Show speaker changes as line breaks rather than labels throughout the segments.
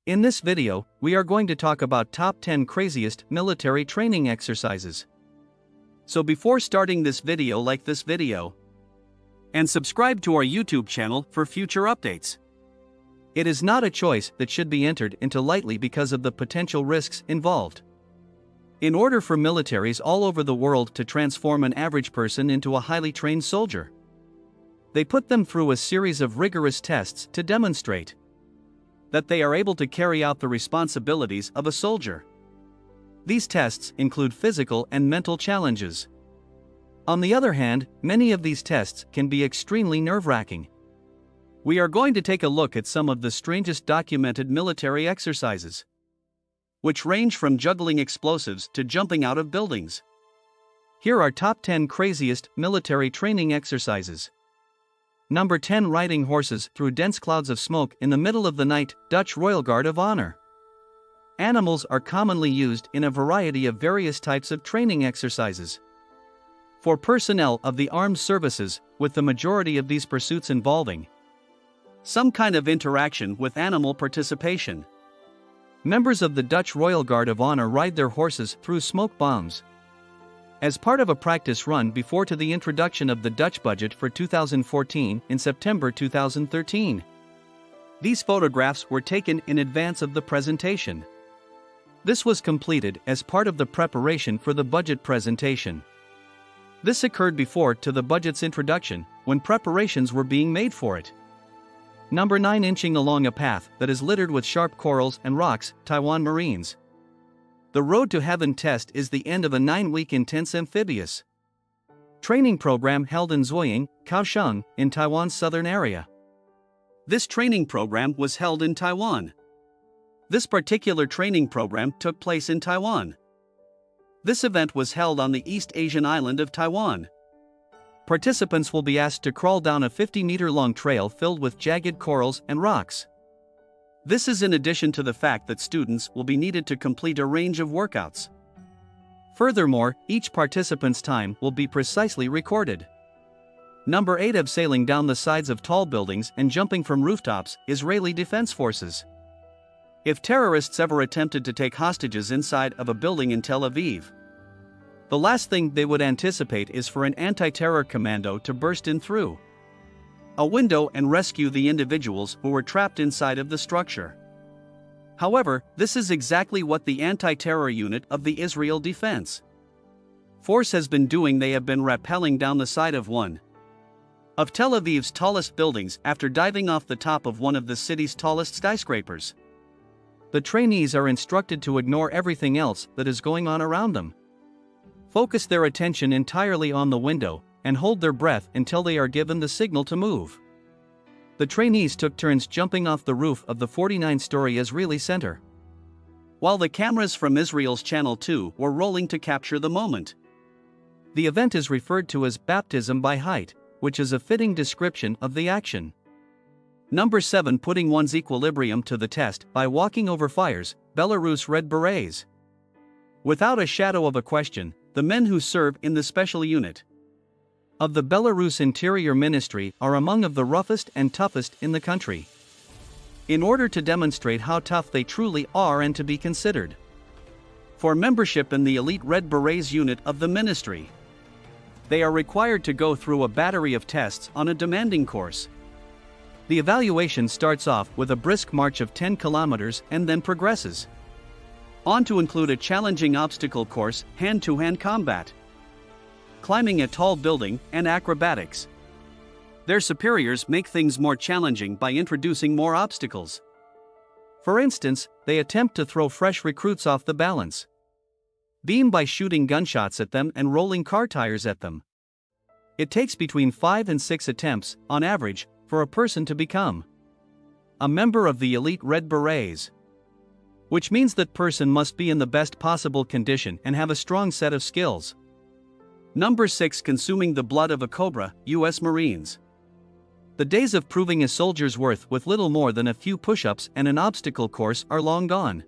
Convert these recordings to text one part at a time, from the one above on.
In this video, we are going to talk about top 10 craziest military training exercises. So before starting this video, like this video and subscribe to our YouTube channel for future updates. It is not a choice that should be entered into lightly because of the potential risks involved. In order for militaries all over the world to transform an average person into a highly trained soldier, they put them through a series of rigorous tests to demonstrate that they are able to carry out the responsibilities of a soldier. These tests include physical and mental challenges. On the other hand, many of these tests can be extremely nerve-wracking. We are going to take a look at some of the strangest documented military exercises, which range from juggling explosives to jumping out of buildings. Here are top 10 craziest military training exercises. Number 10. Riding horses through dense clouds of smoke in the middle of the night, Dutch Royal Guard of Honor. Animals are commonly used in a variety of various types of training exercises. For personnel of the armed services, with the majority of these pursuits involving some kind of interaction with animal participation. Members of the Dutch Royal Guard of Honor ride their horses through smoke bombs as part of a practice run before to the introduction of the Dutch budget for 2014 in September 2013. These photographs were taken in advance of the presentation. This was completed as part of the preparation for the budget presentation. This occurred before to the budget's introduction, when preparations were being made for it. Number 9. Inching along a path that is littered with sharp corals and rocks, Taiwan Marines. The Road to Heaven test is the end of a 9-week intense amphibious training program held in Zuoying, Kaohsiung, in Taiwan's southern area. This training program was held in Taiwan. This particular training program took place in Taiwan. This event was held on the East Asian island of Taiwan. Participants will be asked to crawl down a 50-meter-long trail filled with jagged corals and rocks. This is in addition to the fact that students will be needed to complete a range of workouts. Furthermore, each participant's time will be precisely recorded. Number 8. Abseiling down the sides of tall buildings and jumping from rooftops, Israeli Defense Forces. If terrorists ever attempted to take hostages inside of a building in Tel Aviv, the last thing they would anticipate is for an anti-terror commando to burst in through a window and rescue the individuals who were trapped inside of the structure. However, this is exactly what the anti-terror unit of the Israel Defense Force has been doing. They have been rappelling down the side of one of Tel Aviv's tallest buildings after diving off the top of one of the city's tallest skyscrapers. The trainees are instructed to ignore everything else that is going on around them, focus their attention entirely on the window, and hold their breath until they are given the signal to move. The trainees took turns jumping off the roof of the 49-story Israeli center, while the cameras from Israel's Channel 2 were rolling to capture the moment. The event is referred to as baptism by height, which is a fitting description of the action. Number 7. Putting one's equilibrium to the test by walking over fires, Belarus Red Berets. Without a shadow of a question, the men who serve in the special unit of the Belarus Interior Ministry are among of the roughest and toughest in the country. In order to demonstrate how tough they truly are and to be considered for membership in the elite Red Berets unit of the ministry, they are required to go through a battery of tests on a demanding course. The evaluation starts off with a brisk march of 10 kilometers and then progresses on to include a challenging obstacle course, hand-to-hand combat, climbing a tall building, and acrobatics. Their superiors make things more challenging by introducing more obstacles. For instance, they attempt to throw fresh recruits off the balance beam by shooting gunshots at them and rolling car tires at them. It takes between 5 and 6 attempts, on average, for a person to become a member of the elite Red Berets, which means that person must be in the best possible condition and have a strong set of skills. Number 6. Consuming the blood of a cobra, U.S. Marines. The days of proving a soldier's worth with little more than a few push-ups and an obstacle course are long gone.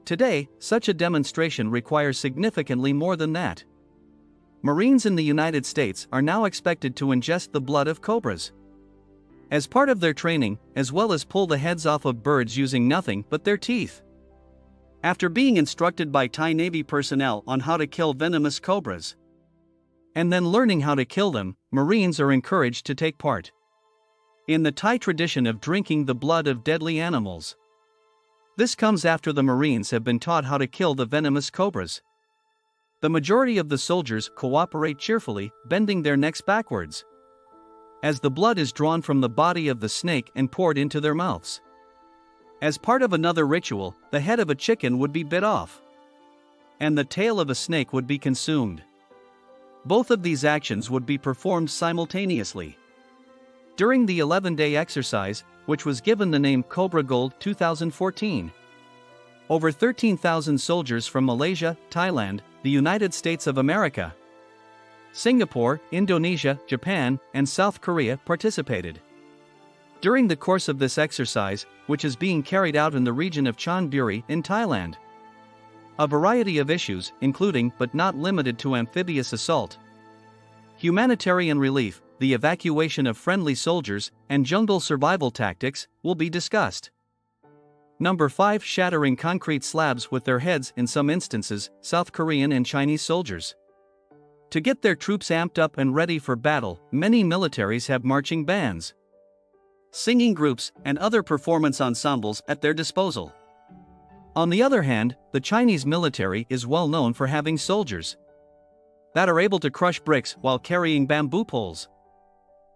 Today, such a demonstration requires significantly more than that. Marines in the United States are now expected to ingest the blood of cobras. as part of their training, as well as pull the heads off of birds using nothing but their teeth. After being instructed by Thai Navy personnel on how to kill venomous cobras, and then learning how to kill them, Marines are encouraged to take part in the Thai tradition of drinking the blood of deadly animals. This comes after the Marines have been taught how to kill the venomous cobras. The majority of the soldiers cooperate cheerfully, bending their necks backwards, as the blood is drawn from the body of the snake and poured into their mouths. As part of another ritual, the head of a chicken would be bit off, and the tail of a snake would be consumed. Both of these actions would be performed simultaneously. During the 11-day exercise, which was given the name Cobra Gold 2014, over 13,000 soldiers from Malaysia, Thailand, the United States of America, Singapore, Indonesia, Japan, and South Korea participated. During the course of this exercise, which is being carried out in the region of Chonburi in Thailand, a variety of issues, including but not limited to amphibious assault, humanitarian relief, the evacuation of friendly soldiers, and jungle survival tactics, will be discussed. Number 5. Shattering concrete slabs with their heads. In some instances, South Korean and Chinese soldiers, to get their troops amped up and ready for battle, many militaries have marching bands, singing groups, and other performance ensembles at their disposal. On the other hand, the Chinese military is well known for having soldiers that are able to crush bricks while carrying bamboo poles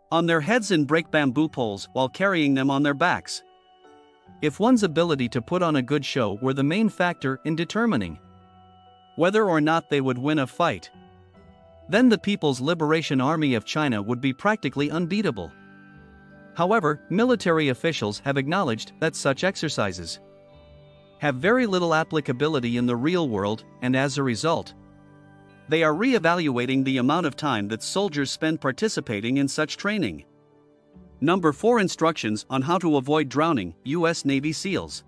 on their heads and break bamboo poles while carrying them on their backs. If one's ability to put on a good show were the main factor in determining whether or not they would win a fight, then the People's Liberation Army of China would be practically unbeatable. However, military officials have acknowledged that such exercises have very little applicability in the real world, and as a result, they are re-evaluating the amount of time that soldiers spend participating in such training. Number 4. Instructions on how to avoid drowning. U.S. Navy SEALs.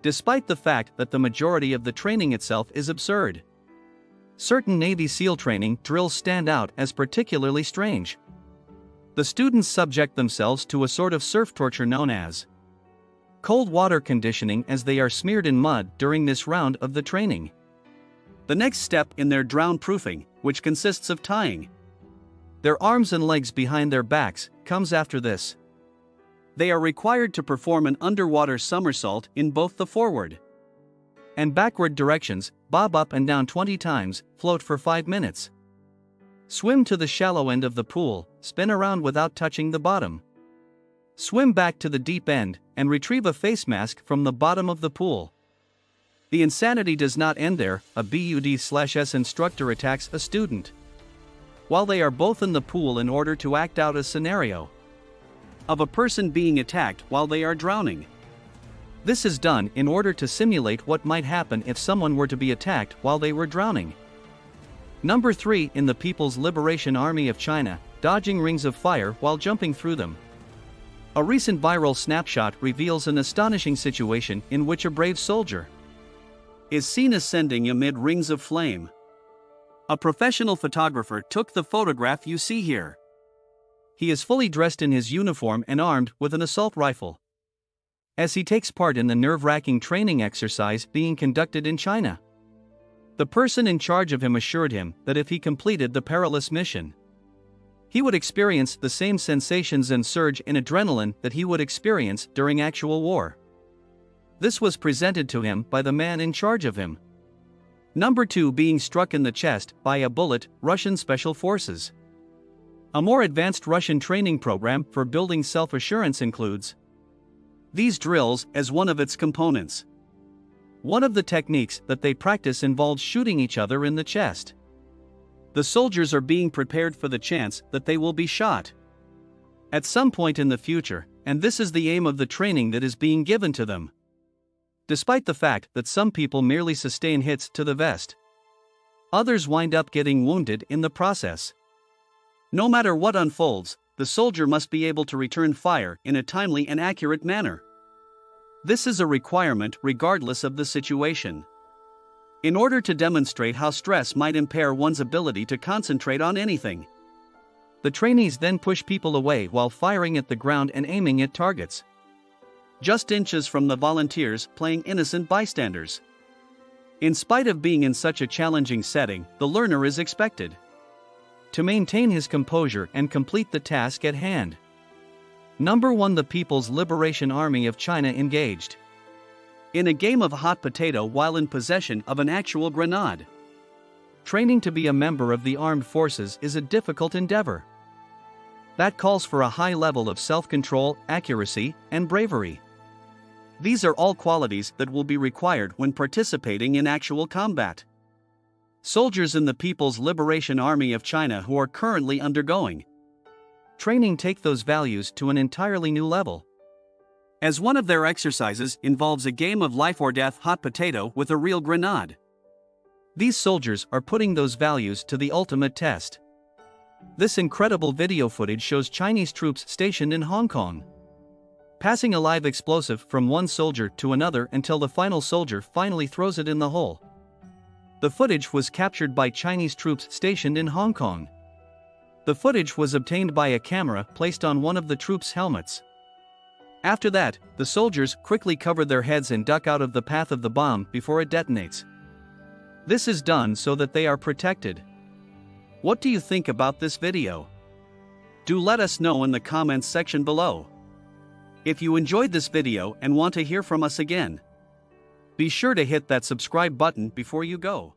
Despite the fact that the majority of the training itself is absurd, certain Navy SEAL training drills stand out as particularly strange. The students subject themselves to a sort of surf torture known as cold water conditioning, as they are smeared in mud during this round of the training. The next step in their drown-proofing, which consists of tying their arms and legs behind their backs, comes after this. They are required to perform an underwater somersault in both the forward and backward directions, bob up and down 20 times, float for 5 minutes, swim to the shallow end of the pool, spin around without touching the bottom, swim back to the deep end, and retrieve a face mask from the bottom of the pool. The insanity does not end there. A BUD/S instructor attacks a student while they are both in the pool in order to act out a scenario of a person being attacked while they are drowning. This is done in order to simulate what might happen if someone were to be attacked while they were drowning. Number 3. In the People's Liberation Army of China, dodging rings of fire while jumping through them. A recent viral snapshot reveals an astonishing situation in which a brave soldier is seen ascending amid rings of flame. A professional photographer took the photograph you see here. He is fully dressed in his uniform and armed with an assault rifle, as he takes part in the nerve-wracking training exercise being conducted in China. The person in charge of him assured him that if he completed the perilous mission, he would experience the same sensations and surge in adrenaline that he would experience during actual war. This was presented to him by the man in charge of him. Number 2. Being struck in the chest by a bullet. Russian Special Forces. A more advanced Russian training program for building self-assurance includes these drills as one of its components. One of the techniques that they practice involves shooting each other in the chest. The soldiers are being prepared for the chance that they will be shot at some point in the future, and this is the aim of the training that is being given to them. Despite the fact that some people merely sustain hits to the vest, others wind up getting wounded in the process. No matter what unfolds, the soldier must be able to return fire in a timely and accurate manner. This is a requirement regardless of the situation. In order to demonstrate how stress might impair one's ability to concentrate on anything, The trainees then push people away while firing at the ground and aiming at targets, just inches from the volunteers playing innocent bystanders. In spite of being in such a challenging setting, the learner is expected to maintain his composure and complete the task at hand. Number 1. The People's Liberation Army of China engaged in a game of hot potato while in possession of an actual grenade. Training to be a member of the armed forces is a difficult endeavor that calls for a high level of self-control, accuracy, and bravery. These are all qualities that will be required when participating in actual combat. Soldiers in the People's Liberation Army of China who are currently undergoing training take those values to an entirely new level, as one of their exercises involves a game of life or death hot potato with a real grenade. These soldiers are putting those values to the ultimate test. This incredible video footage shows Chinese troops stationed in Hong Kong passing a live explosive from one soldier to another until the final soldier finally throws it in the hole. The footage was captured by Chinese troops stationed in Hong Kong. The footage was obtained by a camera placed on one of the troops' helmets. After that, the soldiers quickly cover their heads and duck out of the path of the bomb before it detonates. This is done so that they are protected. What do you think about this video? Do let us know in the comments section below. If you enjoyed this video and want to hear from us again, be sure to hit that subscribe button before you go.